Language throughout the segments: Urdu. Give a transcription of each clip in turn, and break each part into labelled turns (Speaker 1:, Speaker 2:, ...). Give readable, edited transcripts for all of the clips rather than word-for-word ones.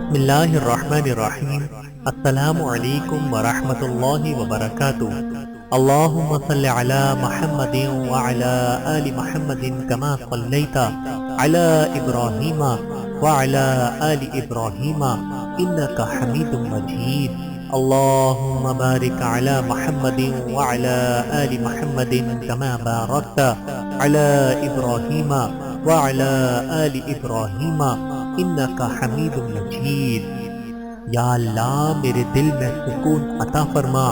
Speaker 1: بسم اللہ الرحمن الرحیم۔ السلام علیکم ورحمۃ اللہ وبرکاتہ۔ اللہم صل علی محمد وعلی آل محمد کما صلیت علی ابراہیم وعلی آل ابراہیم انک حمید مجید۔ اللہم بارک علی محمد وعلی آل محمد کما بارکت علی ابراہیم وعلی آل ابراہیم انکا حمید مجید۔ یا اللہ میرے دل میں سکون عطا فرما،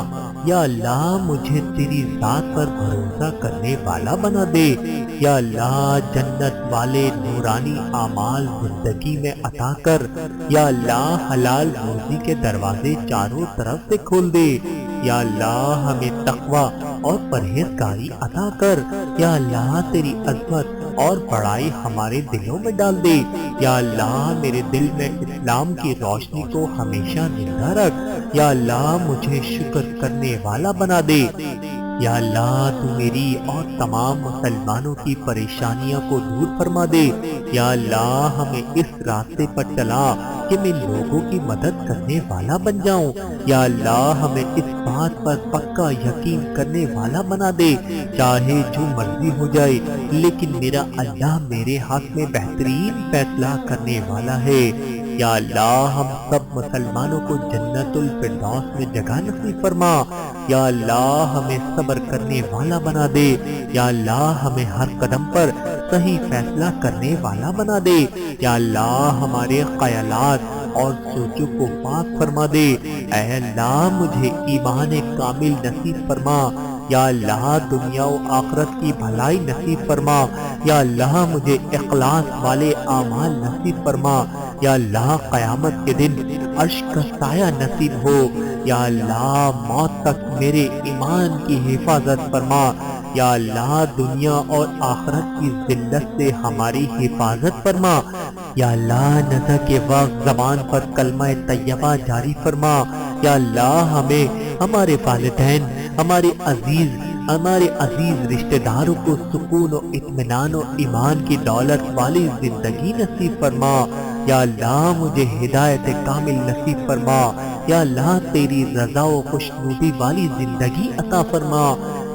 Speaker 1: یا اللہ مجھے تیری ذات پر بھروسہ کرنے والا بنا دے، یا اللہ جنت والے نورانی اعمال زندگی میں عطا کر، یا اللہ حلال روزی کے دروازے چاروں طرف سے کھول دے، یا اللہ ہمیں تقوی اور پرہیزگاری عطا کر، یا اللہ تیری عظمت اور بڑائی ہمارے دلوں میں ڈال دے، یا اللہ میرے دل میں اسلام کی روشنی کو ہمیشہ زندہ رکھ، یا اللہ مجھے شکر کرنے والا بنا دے، یا اللہ تو میری اور تمام مسلمانوں کی پریشانیوں کو دور فرما دے، یا اللہ ہمیں اس راستے پر چلا کہ میں لوگوں کی مدد کرنے والا بن جاؤں، یا اللہ ہمیں اس بات پر پکا یقین کرنے والا بنا دے، چاہے جو مرضی ہو جائے لیکن میرا اللہ میرے حق میں بہترین فیصلہ کرنے والا ہے۔ یا اللہ ہم سب مسلمانوں کو جنت الفردوس میں جگہ نصیب فرما، یا اللہ ہمیں صبر کرنے والا بنا دے، یا اللہ ہمیں ہر قدم پر صحیح فیصلہ کرنے والا بنا دے، یا اللہ ہمارے خیالات اور سوچوں کو پاک فرما دے، اے اللہ مجھے ایمان کامل نصیب فرما، یا اللہ دنیا و آخرت کی بھلائی نصیب فرما، یا اللہ مجھے اخلاص والے اعمال نصیب فرما، یا اللہ قیامت کے دن عرش کا سایہ نصیب ہو، یا اللہ موت تک میرے ایمان کی حفاظت فرما، یا اللہ دنیا اور آخرت کی ذلت سے ہماری حفاظت فرما، یا اللہ نظر کے وقت زبان پر کلمہ طیبہ جاری فرما، یا اللہ ہمیں ہمارے والدین ہمارے عزیز رشتہ داروں کو سکون و اطمینان و ایمان کی دولت والی زندگی نصیب فرما، یا اللہ مجھے ہدایت کامل نصیب فرما، یا اللہ تیری رضا و خوشنودی والی زندگی عطا فرما،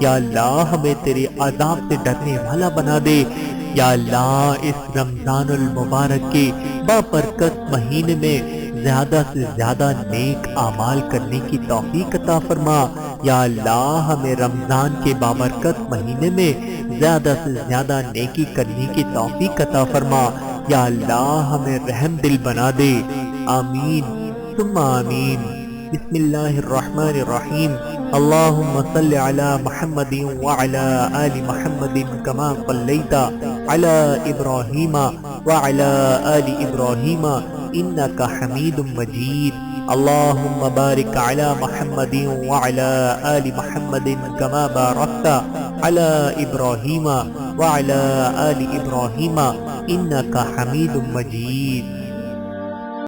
Speaker 1: یا اللہ ہمیں تیرے عذاب سے ڈرنے والا بنا دے، یا اللہ اس رمضان المبارک کے بابرکت مہینے میں زیادہ سے زیادہ نیک اعمال کرنے کی توفیق عطا فرما، یا اللہ ہمیں رمضان کے بابرکت مہینے میں زیادہ سے زیادہ نیکی کرنے کی توفیق عطا فرما، یا اللہ ہمیں رحم دل بنا دے، آمین ثم آمین۔ بسم اللہ الرحمن الرحیم۔ اللہم صل علی محمد وعلی آل محمد کما صلیت علی ابراہیم وعلی آل ابراہیم انک حمید مجید۔ اللہم بارک علی محمد وعلی آل محمد کما بارکت علی ابراہیم وعلی آل ابراہیم انک حمید مجید۔